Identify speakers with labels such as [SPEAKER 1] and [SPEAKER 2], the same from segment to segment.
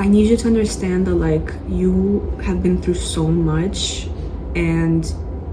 [SPEAKER 1] I need you to understand that like you have been through so much and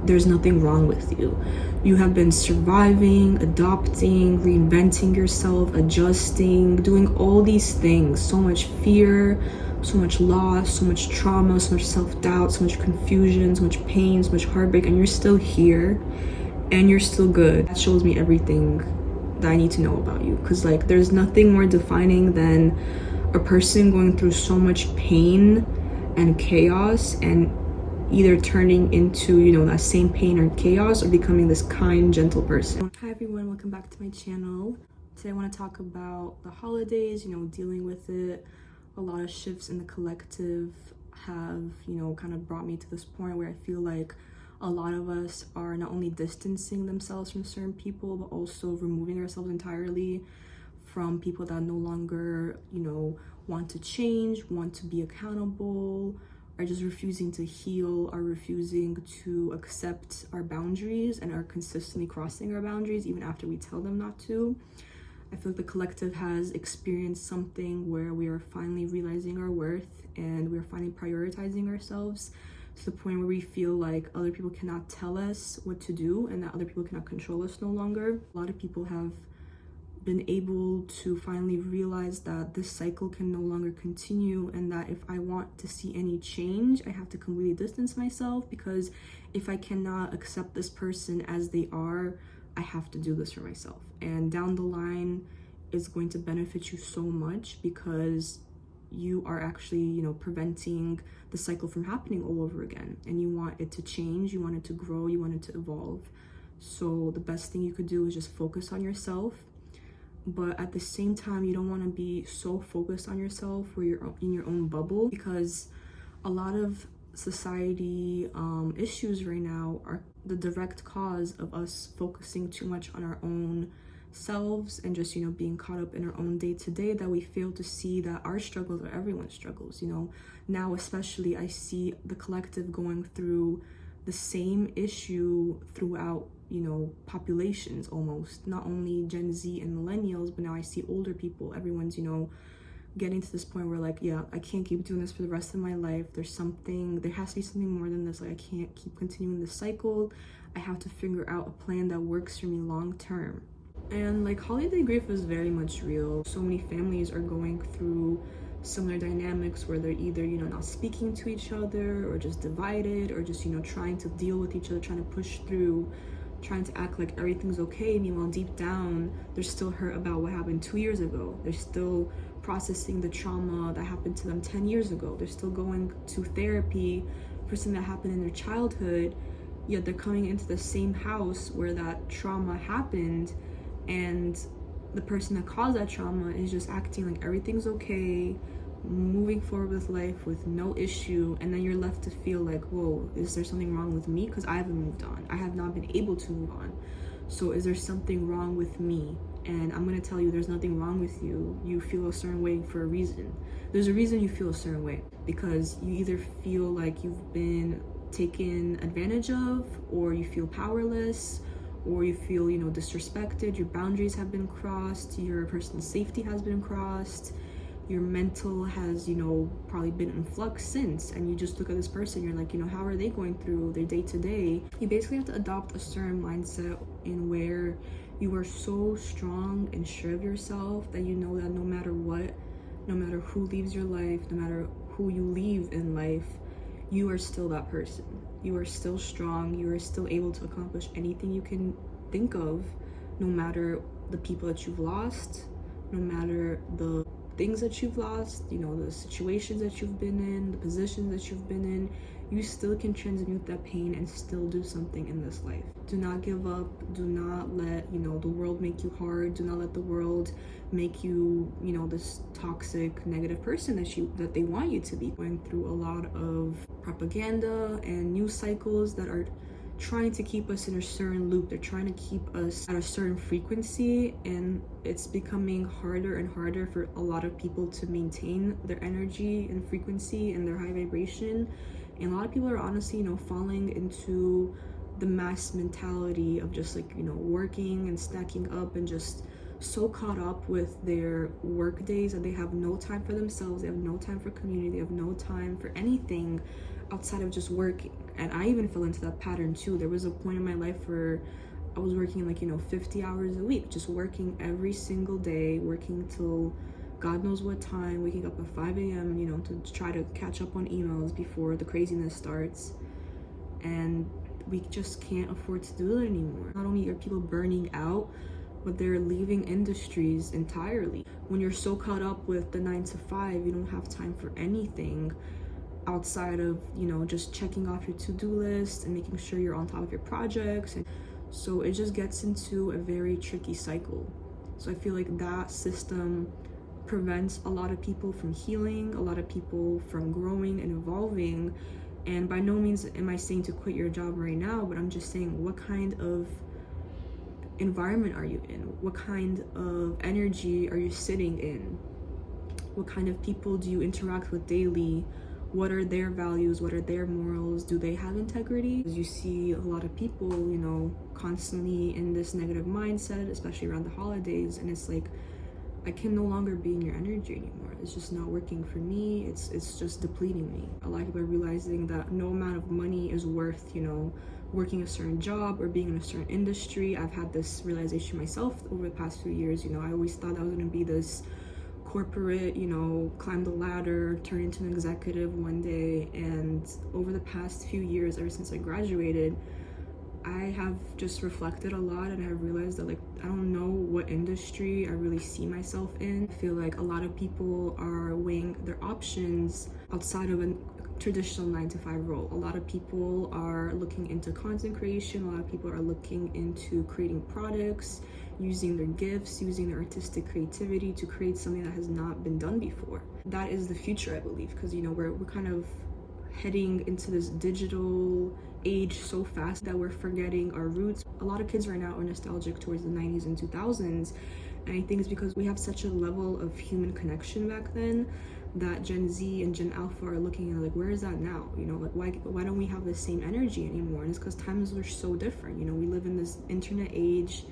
[SPEAKER 1] there's nothing wrong with you. You have been surviving, adopting, reinventing yourself, adjusting, doing all these things. So much fear, so much loss, so much trauma, so much self-doubt, so much confusion, so much pain, so much heartbreak, and you're still here and you're still good. That shows me everything that I need to know about you, because like there's nothing more defining than a person going through so much pain and chaos and either turning into, you know, that same pain or chaos, or becoming this kind, gentle person. Hi everyone, welcome back to my channel. Today I want to talk about the holidays, you know, dealing with it. A lot of shifts in the collective have, you know, kind of brought me to this point where I feel like a lot of us are not only distancing themselves from certain people, but also removing ourselves entirely from people that no longer, you know, want to change, want to be accountable, are just refusing to heal, are refusing to accept our boundaries, and are consistently crossing our boundaries even after we tell them not to. I feel like the collective has experienced something where we are finally realizing our worth and we're finally prioritizing ourselves to the point where we feel like other people cannot tell us what to do and that other people cannot control us no longer. A lot of people have been able to finally realize that this cycle can no longer continue, and that if I want to see any change, I have to completely distance myself, because if I cannot accept this person as they are, I have to do this for myself. And down the line, it's going to benefit you so much, because you are actually, you know, preventing the cycle from happening all over again. And you want it to change, you want it to grow, you want it to evolve. So the best thing you could do is just focus on yourself. But at the same time, you don't want to be so focused on yourself where you're in your own bubble, because a lot of society issues right now are the direct cause of us focusing too much on our own selves and just, you know, being caught up in our own day-to-day, that we fail to see that our struggles are everyone's struggles. You know, now especially I see the collective going through the same issue throughout, you know, populations almost, not only Gen Z and millennials, but now I see older people. Everyone's, you know, getting to this point where like, yeah, I can't keep doing this for the rest of my life. There has to be something more than this. Like, I can't keep continuing this cycle. I have to figure out a plan that works for me long term. And like, holiday grief is very much real. So many families are going through similar dynamics where they're either, you know, not speaking to each other, or just divided, or just, you know, trying to deal with each other, trying to push through, trying to act like everything's okay. Meanwhile, deep down, they're still hurt about what happened 2 years ago. They're still processing the trauma that happened to them 10 years ago. They're still going to therapy for something that happened in their childhood, yet they're coming into the same house where that trauma happened, and the person that caused that trauma is just acting like everything's okay, moving forward with life with no issue. And then you're left to feel like, whoa, is there something wrong with me? Because I haven't moved on. I have not been able to move on. So is there something wrong with me? And I'm going to tell you, there's nothing wrong with you. You feel a certain way for a reason. There's a reason you feel a certain way, because you either feel like you've been taken advantage of, or you feel powerless, or you feel, you know, disrespected. Your boundaries have been crossed, your person's safety has been crossed, your mental has, you know, probably been in flux since, and you just look at this person, you're like, you know, how are they going through their day-to-day? You basically have to adopt a certain mindset in where you are so strong and sure of yourself that you know that no matter what, no matter who leaves your life, no matter who you leave in life, you are still that person. You are still strong. You are still able to accomplish anything you can think of, no matter the people that you've lost, no matter the things that you've lost, you know, the situations that you've been in, the positions that you've been in. You still can transmute that pain and still do something in this life. Do not give up. Do not let, you know, the world make you hard. Do not let the world make you, you know, this toxic, negative person that they want you to be. Going through a lot of propaganda and news cycles that are trying to keep us in a certain loop. They're trying to keep us at a certain frequency, and it's becoming harder and harder for a lot of people to maintain their energy and frequency and their high vibration. And a lot of people are honestly, you know, falling into the mass mentality of just like, you know, working and stacking up and just so caught up with their work days that they have no time for themselves, they have no time for community, they have no time for anything outside of just working. And I even fell into that pattern too. There was a point in my life where I was working 50 hours a week, just working every single day, working till God knows what time, waking up at 5 a.m., to try to catch up on emails before the craziness starts. And we just can't afford to do it anymore. Not only are people burning out, but they're leaving industries entirely. When you're so caught up with the 9 to 5, you don't have time for anything outside of, just checking off your to-do list and making sure you're on top of your projects. And so it just gets into a very tricky cycle. So I feel like that system prevents a lot of people from healing, a lot of people from growing and evolving. And by no means am I saying to quit your job right now, but I'm just saying, what kind of environment are you in? What kind of energy are you sitting in? What kind of people do you interact with daily? What are their values? What are their morals? Do they have integrity? You see a lot of people, constantly in this negative mindset, especially around the holidays, and it's like, I can no longer be in your energy anymore. It's just not working for me. It's just depleting me. A lot of people are realizing that no amount of money is worth, working a certain job or being in a certain industry. I've had this realization myself over the past few years. I always thought I was going to be this corporate, climb the ladder, turn into an executive one day. And over the past few years, ever since I graduated, I have just reflected a lot, and I have realized that I don't know what industry I really see myself in. I feel like a lot of people are weighing their options outside of a traditional 9 to 5 role. A lot of people are looking into content creation. A lot of people are looking into creating products, using their gifts, using their artistic creativity to create something that has not been done before. That is the future, I believe, because we're kind of heading into this digital age so fast that we're forgetting our roots. A lot of kids right now are nostalgic towards the 90s and 2000s, and I think it's because we have such a level of human connection back then that Gen Z and Gen Alpha are looking at where is that now? Why don't we have the same energy anymore? And it's because times are so different. We live in this internet age.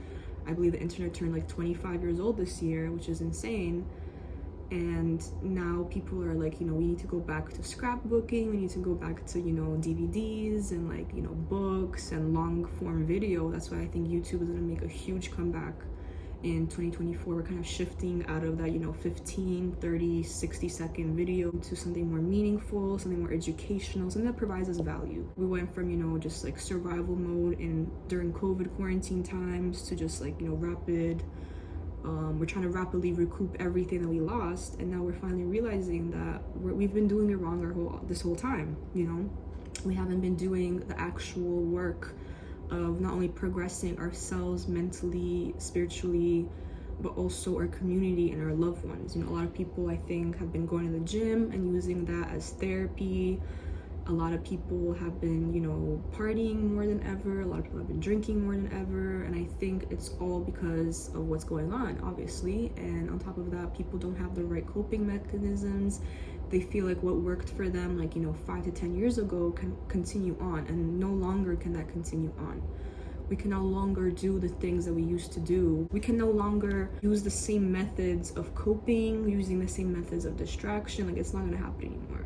[SPEAKER 1] I believe the internet turned 25 years old this year, which is insane. And now people are we need to go back to scrapbooking, we need to go back to DVDs and books and long form video. That's why I think YouTube is going to make a huge comeback in 2024. We're kind of shifting out of that 15, 30, 60-second video to something more meaningful, something more educational, something that provides us value. We went from just survival mode during COVID quarantine times to just rapid we're trying to rapidly recoup everything that we lost, and now we're finally realizing that we've been doing it wrong this whole time. We haven't been doing the actual work of not only progressing ourselves mentally, spiritually, but also our community and our loved ones. A lot of people, I think, have been going to the gym and using that as therapy. A lot of people have been, partying more than ever. A lot of people have been drinking more than ever. And I think it's all because of what's going on, obviously. And on top of that, people don't have the right coping mechanisms. They feel like what worked for them, 5 to 10 years ago can continue on. And no longer can that continue on. We can no longer do the things that we used to do. We can no longer use the same methods of coping, using the same methods of distraction. It's not going to happen anymore.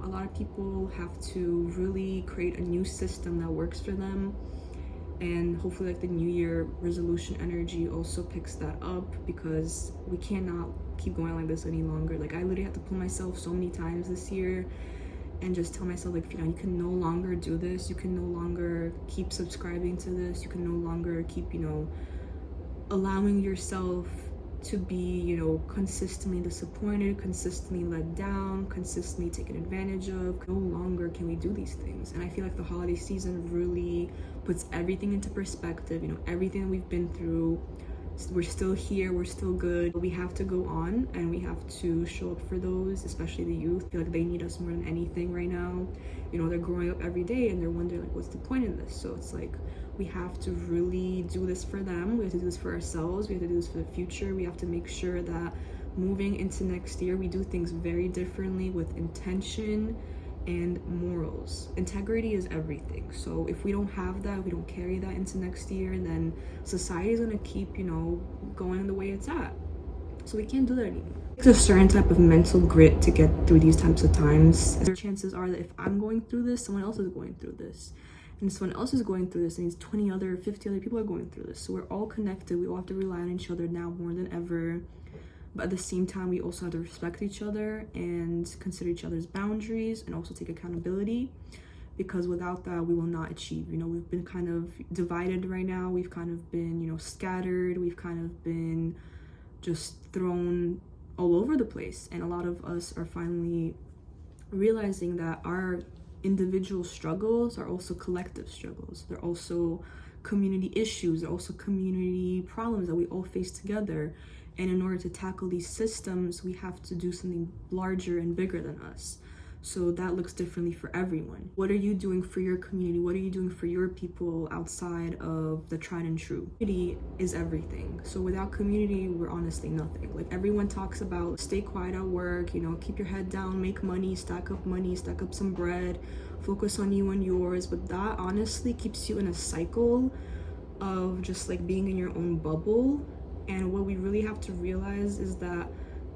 [SPEAKER 1] A lot of people have to really create a new system that works for them, and hopefully the New Year resolution energy also picks that up, because we cannot keep going like this any longer. I literally had to pull myself so many times this year and just tell myself you can no longer do this. You can no longer keep subscribing to this. You can no longer keep allowing yourself to be consistently disappointed, consistently let down, consistently taken advantage of. No longer can we do these things. And I feel like the holiday season really puts everything into perspective. Everything that we've been through, we're still here, we're still good. We have to go on, and we have to show up for those, especially the youth. I feel like they need us more than anything right now. They're growing up every day and they're wondering what's the point in this? So it's we have to really do this for them. We have to do this for ourselves. We have to do this for the future. We have to make sure that moving into next year, we do things very differently with intention and morals. Integrity is everything. So if we don't have that, if we don't carry that into next year, then society is going to keep, going the way it's at. So we can't do that anymore. It's a certain type of mental grit to get through these types of times. Chances are that if I'm going through this, someone else is going through this. And someone else is going through this, and 50 other people are going through this. So we're all connected. We all have to rely on each other now more than ever. But at the same time, we also have to respect each other and consider each other's boundaries and also take accountability, because without that, we will not achieve. We've been kind of divided right now. We've kind of been, scattered. We've kind of been just thrown all over the place. And a lot of us are finally realizing that our individual struggles are also collective struggles. They're also community issues. They're also community problems that we all face together. And in order to tackle these systems, we have to do something larger and bigger than us. So that looks differently for everyone. What are you doing for your community? What are you doing for your people outside of the tried and true? Community is everything. So without community, we're honestly nothing. Like, everyone talks about stay quiet at work, keep your head down, make money, stack up some bread, focus on you and yours. But that honestly keeps you in a cycle of just like being in your own bubble. And what we really have to realize is that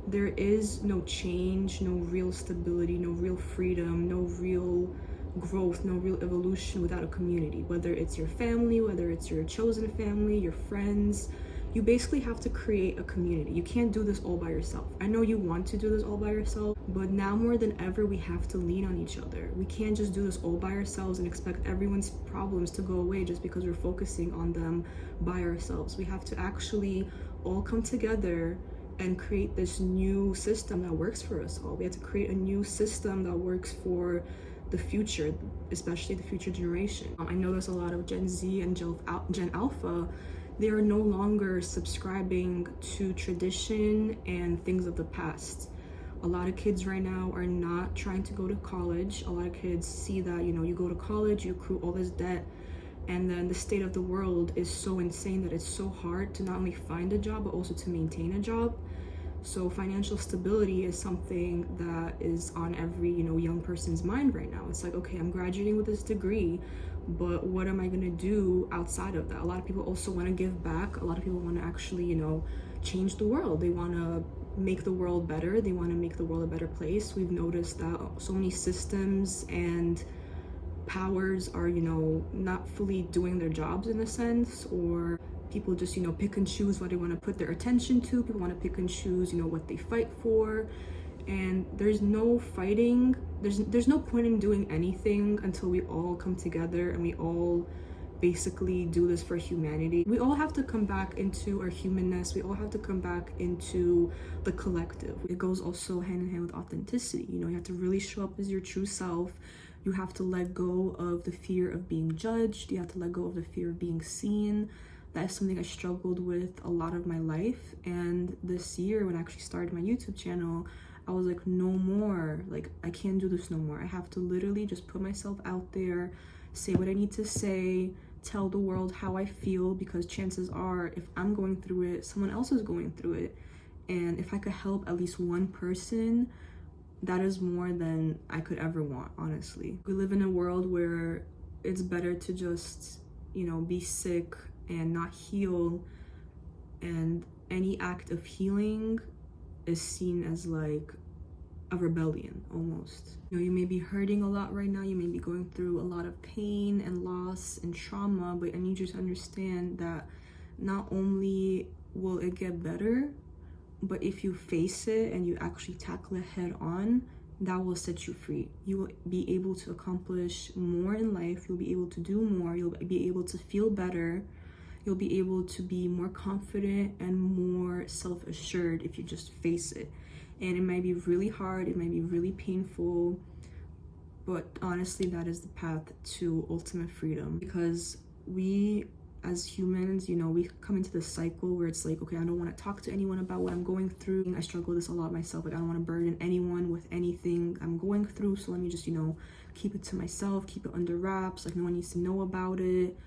[SPEAKER 1] there is no change, no real stability, no real freedom, no real growth, no real evolution without a community. Whether it's your family, whether it's your chosen family, your friends, you basically have to create a community. You can't do this all by yourself. I know you want to do this all by yourself, but now more than ever, we have to lean on each other. We can't just do this all by ourselves and expect everyone's problems to go away just because we're focusing on them by ourselves. We have to actually all come together and create this new system that works for us all. We have to create a new system that works for the future, especially the future generation. I notice a lot of Gen Z and Gen Alpha, they are no longer subscribing to tradition and things of the past. A lot of kids right now are not trying to go to college. A lot of kids see that, you go to college, you accrue all this debt, and then the state of the world is so insane that it's so hard to not only find a job, but also to maintain a job. So financial stability is something that is on every, young person's mind right now. It's like, okay, I'm graduating with this degree, but what am I gonna do outside of that? A lot of people also wanna give back. A lot of people wanna actually, change the world. They wanna make the world better. They wanna make the world a better place. We've noticed that so many systems and powers are, not fully doing their jobs in a sense, or people just, pick and choose what they want to put their attention to. People want to pick and choose, what they fight for. And there's no fighting. There's no point in doing anything until we all come together and we all basically do this for humanity. We all have to come back into our humanness. We all have to come back into the collective. It goes also hand in hand with authenticity. You have to really show up as your true self. You have to let go of the fear of being judged. You have to let go of the fear of being seen. That is something I struggled with a lot of my life. And this year, when I actually started my YouTube channel, I was like, no more. Like, I can't do this no more. I have to literally just put myself out there, say what I need to say, tell the world how I feel, because chances are, if I'm going through it, someone else is going through it. And if I could help at least one person, that is more than I could ever want, honestly. We live in a world where it's better to just, be sick and not heal. And any act of healing is seen as like a rebellion almost. You may be hurting a lot right now. You may be going through a lot of pain and loss and trauma, but I need you to understand that not only will it get better, but if you face it and you actually tackle it head on, that will set you free. You will be able to accomplish more in life. You'll be able to do more. You'll be able to feel better. You'll be able to be more confident and more self-assured if you just face it. And it might be really hard. It might be really painful. But honestly, that is the path to ultimate freedom, because we as humans, we come into this cycle where it's like, okay, I don't want to talk to anyone about what I'm going through. I struggle with this a lot myself. Like, I don't want to burden anyone with anything I'm going through. So let me just, keep it to myself, keep it under wraps. Like, no one needs to know about it.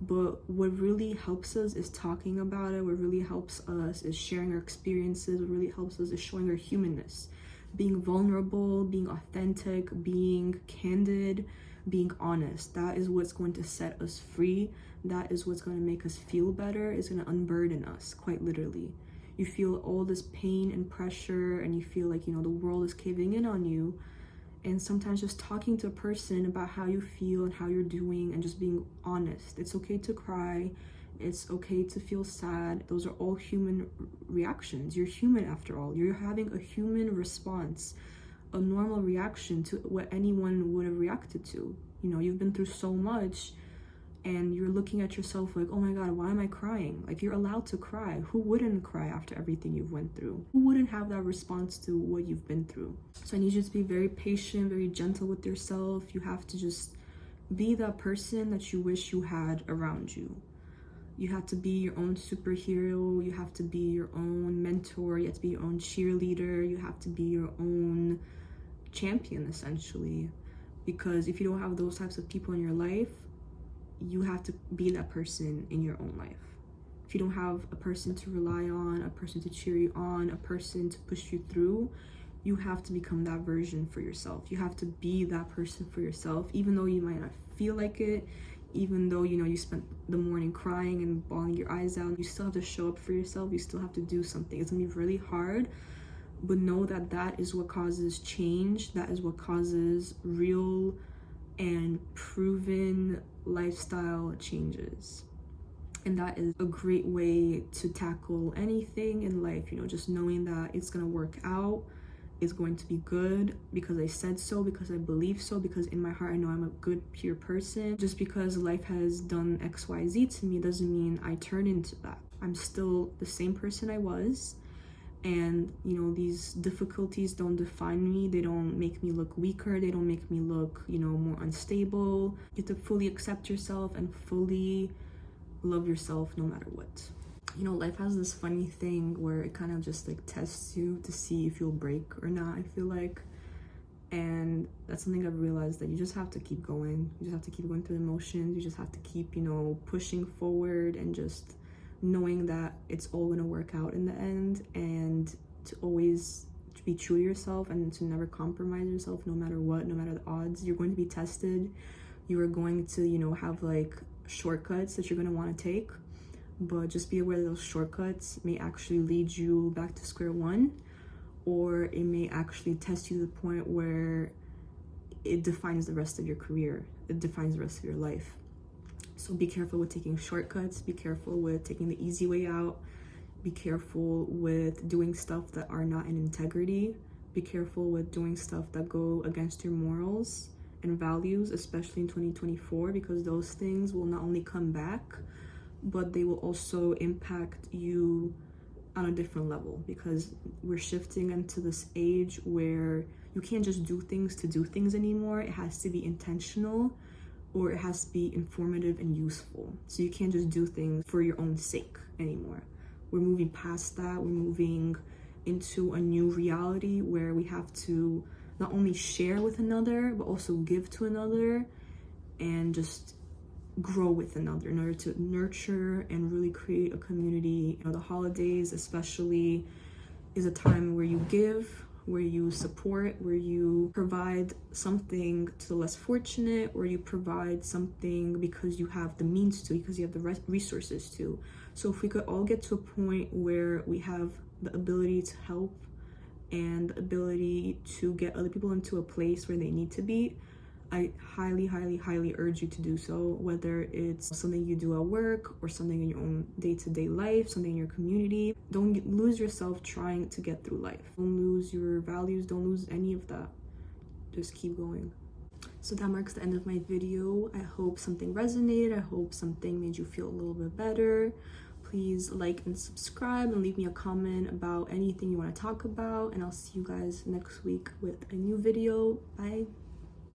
[SPEAKER 1] But what really helps us is talking about it. What really helps us is sharing our experiences. What really helps us is showing our humanness. being vulnerable, being authentic, being candid, being honest. That is what's going to set us free. That is what's going to make us feel better. It's going to unburden us, quite literally. You feel all this pain and pressure, and you feel like, the world is caving in on you. And sometimes just talking to a person about how you feel and how you're doing and just being honest. It's okay to cry. It's okay to feel sad. Those are all human reactions. You're human after all. You're having a human response, a normal reaction to what anyone would have reacted to. You've been through so much, and you're looking at yourself like, oh my God, why am I crying? Like, you're allowed to cry. Who wouldn't cry after everything you've went through? Who wouldn't have that response to what you've been through? So I need you to be very patient, very gentle with yourself. You have to just be that person that you wish you had around you. You have to be your own superhero. You have to be your own mentor. You have to be your own cheerleader. You have to be your own champion, essentially. Because if you don't have those types of people in your life, you have to be that person in your own life. If you don't have a person to rely on, a person to cheer you on, a person to push you through, you have to become that version for yourself. You have to be that person for yourself, even though you might not feel like it, even though, you spent the morning crying and bawling your eyes out. You still have to show up for yourself. You still have to do something. It's gonna be really hard, but know that that is what causes change. That is what causes real and proven lifestyle changes. And that is a great way to tackle anything in life, just knowing that it's gonna work out, it's going to be good because I said so, because I believe so, because in my heart I know I'm a good, pure person. Just because life has done XYZ to me doesn't mean I turn into that. I'm still the same person I was. And these difficulties don't define me. They don't make me look weaker. They don't make me look more unstable. You have to fully accept yourself and fully love yourself no matter what. Life has this funny thing where it kind of just like tests you to see if you'll break or not, I feel like. And that's something I've realized, that you just have to keep going. You just have to keep going through the motions. You just have to keep pushing forward, and just knowing that it's all going to work out in the end, and to always be true to yourself and to never compromise yourself no matter what, no matter the odds. You're going to be tested. You are going to, have like shortcuts that you're going to want to take, but just be aware that those shortcuts may actually lead you back to square one, or it may actually test you to the point where it defines the rest of your career. It defines the rest of your life. So be careful with taking shortcuts. Be careful with taking the easy way out. Be careful with doing stuff that are not in integrity. Be careful with doing stuff that go against your morals and values, especially in 2024, because those things will not only come back, but they will also impact you on a different level, because we're shifting into this age where you can't just do things to do things anymore. It has to be intentional, or it has to be informative and useful. So you can't just do things for your own sake anymore. We're moving past that. We're moving into a new reality where we have to not only share with another, but also give to another, and just grow with another in order to nurture and really create a community. The holidays especially is a time where you give, where you support, where you provide something to the less fortunate, or you provide something because you have the means to, because you have the resources to. So if we could all get to a point where we have the ability to help and the ability to get other people into a place where they need to be, I highly, highly, highly urge you to do so, whether it's something you do at work or something in your own day-to-day life, something in your community. Don't lose yourself trying to get through life. Don't lose your values. Don't lose any of that. Just keep going. So that marks the end of my video. I hope something resonated. I hope something made you feel a little bit better. Please like and subscribe, and leave me a comment about anything you want to talk about. And I'll see you guys next week with a new video. Bye.